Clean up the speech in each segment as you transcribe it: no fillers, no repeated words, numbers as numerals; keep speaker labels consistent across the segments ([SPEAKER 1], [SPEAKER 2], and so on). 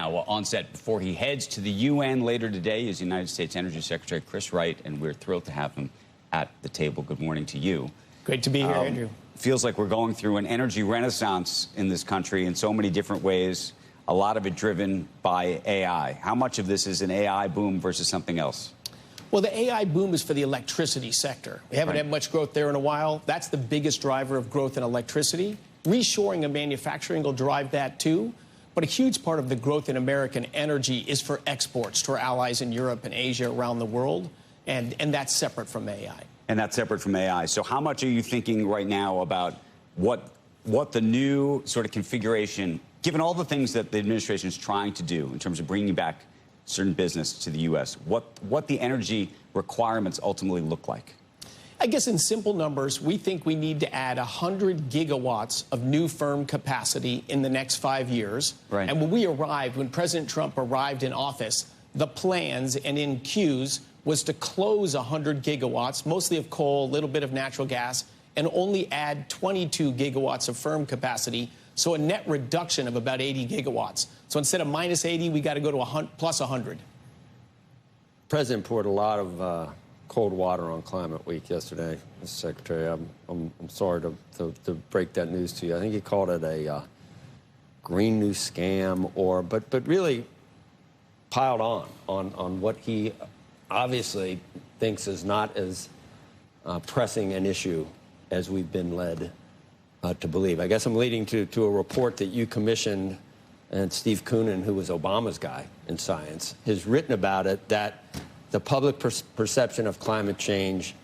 [SPEAKER 1] now on set before he heads to the UN later today is United States Energy Secretary Chris Wright, and we're thrilled to have him at the table. Good morning to you.
[SPEAKER 2] Great to be here, Andrew.
[SPEAKER 1] Feels like we're going through an energy renaissance in this country in so many different ways, a lot of it driven by AI. How much of this is an AI boom versus something else?
[SPEAKER 2] Well, the AI boom is for the electricity sector. We haven't had much growth there in a while. That's the biggest driver of growth in electricity. Reshoring of manufacturing will drive that too. But a huge part of the growth in American energy is for exports to our allies in Europe and Asia around the world. And that's separate from AI.
[SPEAKER 1] And that's separate from AI. So how much are you thinking right now about what the new sort of configuration, given all the things that the administration is trying to do in terms of bringing back certain business to the U.S., what the energy requirements ultimately look like?
[SPEAKER 2] I guess in simple numbers, we think we need to add 100 gigawatts of new firm capacity in the next 5 years.
[SPEAKER 1] Right.
[SPEAKER 2] And when President Trump arrived in office, the plans and in queues was to close 100 gigawatts, mostly of coal, a little bit of natural gas, and only add 22 gigawatts of firm capacity, so a net reduction of about 80 gigawatts. So instead of minus 80, we got to go to plus 100.
[SPEAKER 3] The president poured a lot of cold water on Climate Week yesterday, Mr. Secretary. I'm sorry to break that news to you. I think he called it a green new scam, but really piled on what he obviously thinks is not as pressing an issue as we've been led to believe. I guess I'm leading to a report that you commissioned, and Steve Koonin, who was Obama's guy in science, has written about it, that the public perception of climate change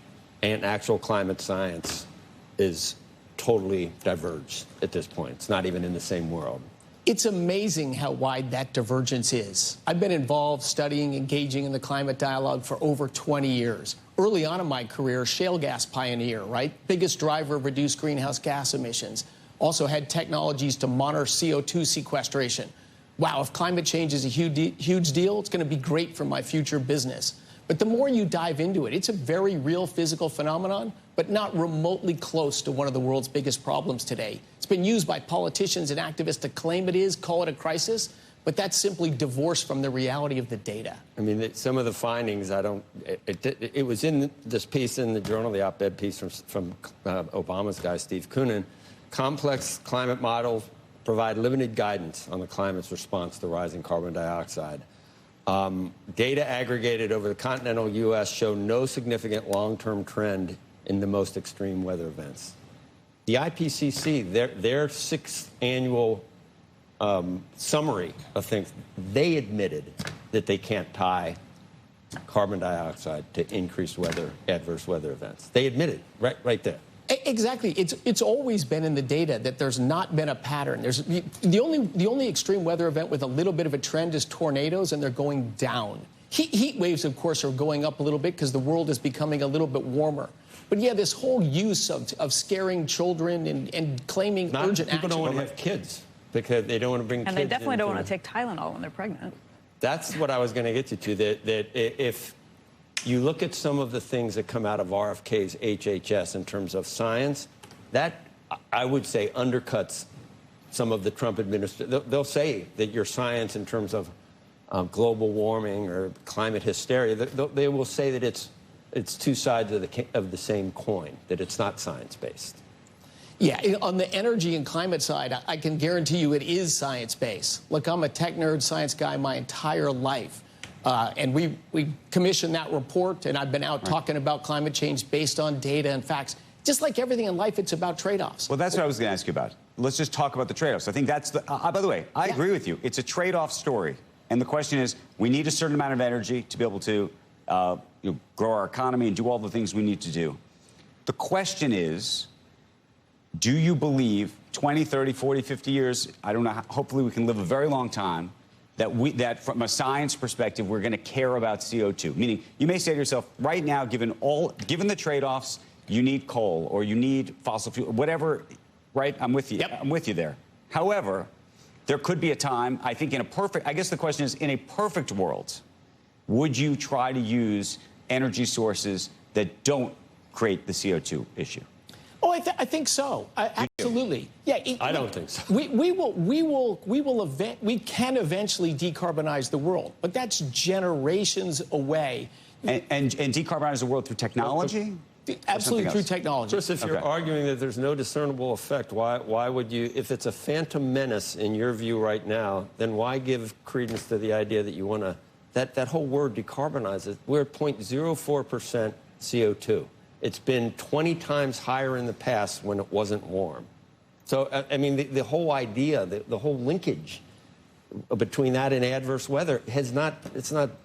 [SPEAKER 3] and actual climate science is totally diverged at this point. It's not even in the same world.
[SPEAKER 2] It's amazing how wide that divergence is. I've been involved studying, engaging in the climate dialogue for over 20 years. Early on in my career, shale gas pioneer, right? Biggest driver of reduced greenhouse gas emissions. Also had technologies to monitor CO2 sequestration. Wow, if climate change is a huge deal, it's going to be great for my future business. But the more you dive into it, it's a very real physical phenomenon, but not remotely close to one of the world's biggest problems today. It's been used by politicians and activists to claim it is, call it a crisis, but that's simply divorced from the reality of the data.
[SPEAKER 3] I mean, some of the findings, it was in this piece in the Journal, the op-ed piece from Obama's guy, Steve Koonin. Complex climate models provide limited guidance on the climate's response to rising carbon dioxide. Data aggregated over the continental U.S. show no significant long-term trend in the most extreme weather events. The IPCC, their sixth annual summary of things, they admitted that they can't tie carbon dioxide to increased adverse weather events. They admitted right there.
[SPEAKER 2] Exactly. It's always been in the data that there's not been a pattern. The only extreme weather event with a little bit of a trend is tornadoes, and they're going down. Heat waves, of course, are going up a little bit because the world is becoming a little bit warmer. But yeah, this whole use of scaring children and claiming urgent action.
[SPEAKER 3] People don't want to have kids because they don't want to bring kids in.
[SPEAKER 4] And they definitely don't want to take Tylenol when they're pregnant.
[SPEAKER 3] That's what I was going to get you to, that if you look at some of the things that come out of RFK's HHS in terms of science, that, I would say, undercuts some of the Trump administration. They'll say that your science in terms of global warming or climate hysteria, they will say that it's two sides of the same coin, that it's not science-based.
[SPEAKER 2] Yeah, on the energy and climate side, I can guarantee you it is science-based. Look, I'm a tech nerd, science guy my entire life. And we commissioned that report, and I've been out talking about climate change based on data and facts. Just like everything in life, it's about trade-offs.
[SPEAKER 1] Well, that's what I was going to ask you about. Let's just talk about the trade-offs. I think that's the... by the way, I agree with you. It's a trade-off story. And the question is, we need a certain amount of energy to be able to grow our economy and do all the things we need to do. The question is, do you believe 20, 30, 40, 50 years, I don't know, hopefully we can live a very long time, that from a science perspective, we're going to care about CO2. Meaning, you may say to yourself, right now, given the trade-offs, you need coal or you need fossil fuel, whatever, right? I'm with you.
[SPEAKER 2] Yep.
[SPEAKER 1] I'm with you there. However, there could be a time, I think I guess the question is, in a perfect world, would you try to use energy sources that don't create the CO2 issue?
[SPEAKER 2] Oh, I think so. Absolutely. Yeah.
[SPEAKER 3] I don't think so.
[SPEAKER 2] We can eventually decarbonize the world, but that's generations away.
[SPEAKER 1] And decarbonize the world through technology?
[SPEAKER 2] Absolutely through technology.
[SPEAKER 3] Chris, if you're arguing that there's no discernible effect, why would you, if it's a phantom menace in your view right now, then why give credence to the idea that you want to, that whole word decarbonize it? We're at 0.04% CO2. It's been 20 times higher in the past when it wasn't warm. So, I mean, the whole idea, the whole linkage between that and adverse weather it's not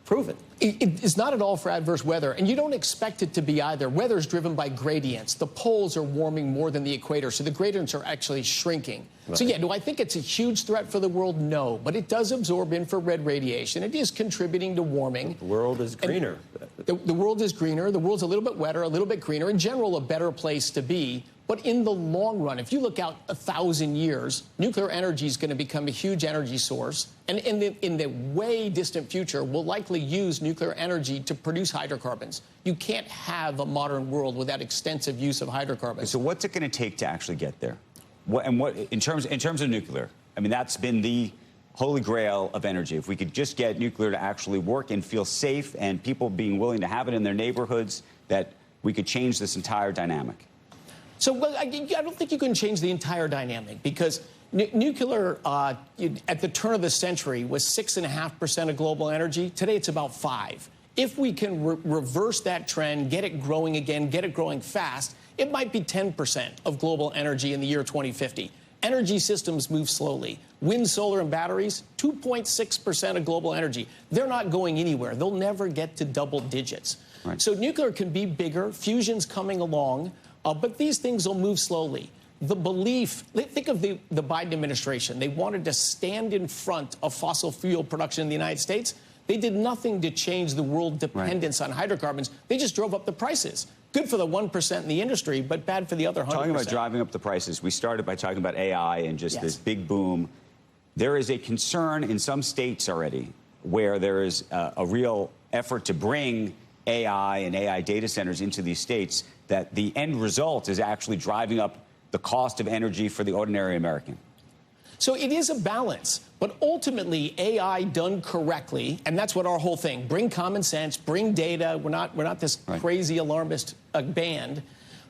[SPEAKER 3] proven.
[SPEAKER 2] It's not at all for adverse weather, and you don't expect it to be either. Weather is driven by gradients. The poles are warming more than the equator, so the gradients are actually shrinking. Right. So yeah, do I think it's a huge threat for the world? No, but it does absorb infrared radiation. It is contributing to warming.
[SPEAKER 3] The world is greener.
[SPEAKER 2] The world is greener. The world's a little bit wetter, a little bit greener. In general, a better place to be. But in the long run, if you look out 1,000 years, nuclear energy is going to become a huge energy source. And in the way distant future, we'll likely use nuclear energy to produce hydrocarbons. You can't have a modern world without extensive use of hydrocarbons.
[SPEAKER 1] So what's it going to take to actually get there? What in terms of nuclear? I mean, that's been the holy grail of energy. If we could just get nuclear to actually work and feel safe and people being willing to have it in their neighborhoods, that we could change this entire dynamic.
[SPEAKER 2] So well, I don't think you can change the entire dynamic because nuclear at the turn of the century was 6.5% of global energy. Today it's about 5%. If we can reverse that trend, get it growing again, get it growing fast, it might be 10% of global energy in the year 2050. Energy systems move slowly. Wind, solar, and batteries, 2.6% of global energy. They're not going anywhere. They'll never get to double digits. Right. So nuclear can be bigger. Fusion's coming along. But these things will move slowly. The belief, think of the Biden administration. They wanted to stand in front of fossil fuel production in the United States. They did nothing to change the world dependence on hydrocarbons. They just drove up the prices. Good for the 1% in the industry, but bad for the other 100%.
[SPEAKER 1] Talking about driving up the prices, we started by talking about AI and just this big boom. There is a concern in some states already where there is a real effort to bring AI and AI data centers into these states, that the end result is actually driving up the cost of energy for the ordinary American.
[SPEAKER 2] So it is a balance, but ultimately AI done correctly, and that's what our whole thing, bring common sense, bring data. We're not this crazy alarmist band,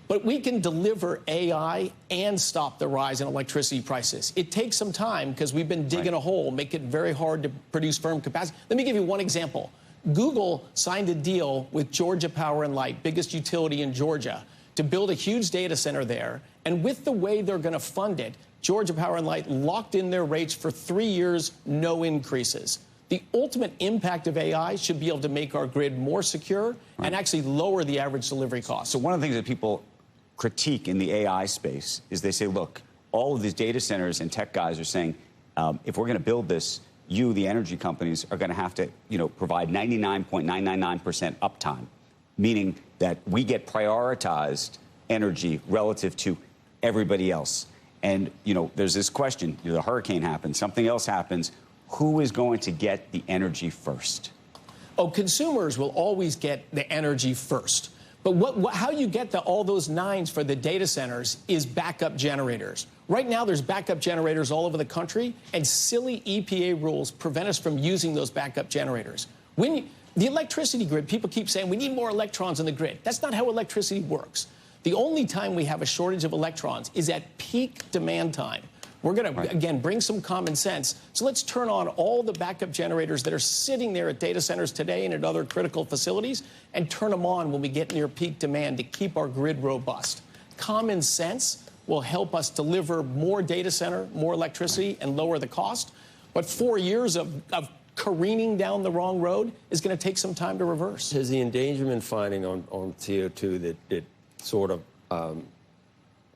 [SPEAKER 2] but we can deliver AI and stop the rise in electricity prices. It takes some time because we've been digging a hole, make it very hard to produce firm capacity. Let me give you one example. Google signed a deal with Georgia Power and Light, biggest utility in Georgia, to build a huge data center there. And with the way they're going to fund it, Georgia Power and Light locked in their rates for 3 years, no increases. The ultimate impact of AI should be able to make our grid more secure and actually lower the average delivery cost.
[SPEAKER 1] So one of the things that people critique in the AI space is they say, look, all of these data centers and tech guys are saying, if we're going to build this, you, the energy companies, are going to have to, provide 99.999% uptime, meaning that we get prioritized energy relative to everybody else. And, there's this question, the hurricane happens, something else happens. Who is going to get the energy first?
[SPEAKER 2] Oh, consumers will always get the energy first. But how you get to all those nines for the data centers is backup generators. Right now, there's backup generators all over the country, and silly EPA rules prevent us from using those backup generators. The electricity grid, people keep saying we need more electrons in the grid. That's not how electricity works. The only time we have a shortage of electrons is at peak demand time. We're going to, again, bring some common sense. So let's turn on all the backup generators that are sitting there at data centers today and at other critical facilities and turn them on when we get near peak demand to keep our grid robust. Common sense will help us deliver more data center, more electricity, and lower the cost. But 4 years of careening down the wrong road is going to take some time to reverse.
[SPEAKER 3] Has the endangerment finding on CO2 that it sort of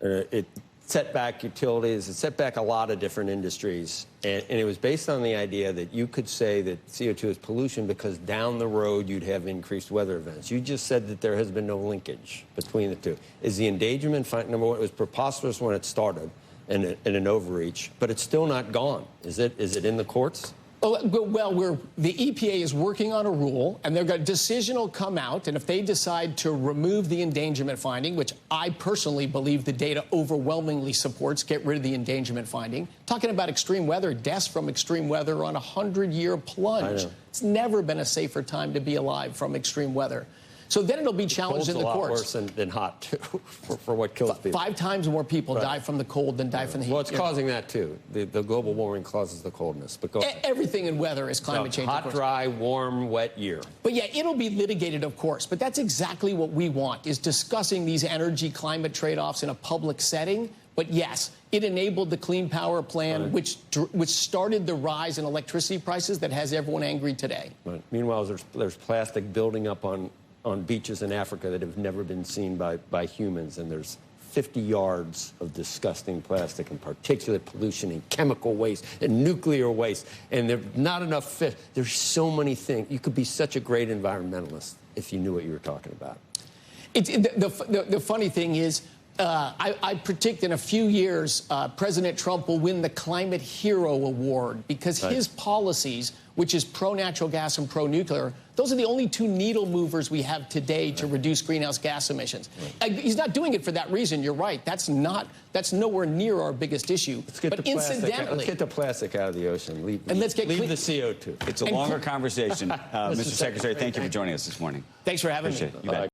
[SPEAKER 3] it set back utilities, it set back a lot of different industries, and it was based on the idea that you could say that CO2 is pollution because down the road you'd have increased weather events. You just said that there has been no linkage between the two. Is the endangerment finding, number one, it was preposterous when it started and an overreach, but it's still not gone. Is it in the courts?
[SPEAKER 2] Oh, well, the EPA is working on a rule, and a decision will come out, and if they decide to remove the endangerment finding, which I personally believe the data overwhelmingly supports, get rid of the endangerment finding. Talking about extreme weather, deaths from extreme weather on a 100-year plunge. It's never been a safer time to be alive from extreme weather. So then it'll be challenged in the courts.
[SPEAKER 3] Cold's a lot worse than hot, too, for what kills people.
[SPEAKER 2] 5 times more people die from the cold than die from the heat.
[SPEAKER 3] Well, it's causing that, too. The global warming causes the coldness. Because
[SPEAKER 2] everything in weather is climate change.
[SPEAKER 3] Hot, dry, warm, wet year.
[SPEAKER 2] But yeah, it'll be litigated, of course. But that's exactly what we want, is discussing these energy climate trade-offs in a public setting. But yes, it enabled the Clean Power Plan, which started the rise in electricity prices that has everyone angry today.
[SPEAKER 3] Right. Meanwhile, there's plastic building up on beaches in Africa that have never been seen by humans, and there's 50 yards of disgusting plastic and particulate pollution and chemical waste and nuclear waste, and there's not enough fish. There's so many things. You could be such a great environmentalist if you knew what you were talking about.
[SPEAKER 2] The funny thing is, I predict in a few years, President Trump will win the Climate Hero Award because his policies, which is pro-natural gas and pro-nuclear, those are the only 2 needle movers we have today to reduce greenhouse gas emissions. He's not doing it for that reason. You're right. That's nowhere near our biggest issue.
[SPEAKER 3] Let's get the plastic out of the ocean. Leave the CO2.
[SPEAKER 1] It's a longer conversation. Mr. Secretary, thank you for joining us this morning.
[SPEAKER 2] Thanks for having me.
[SPEAKER 1] You bet.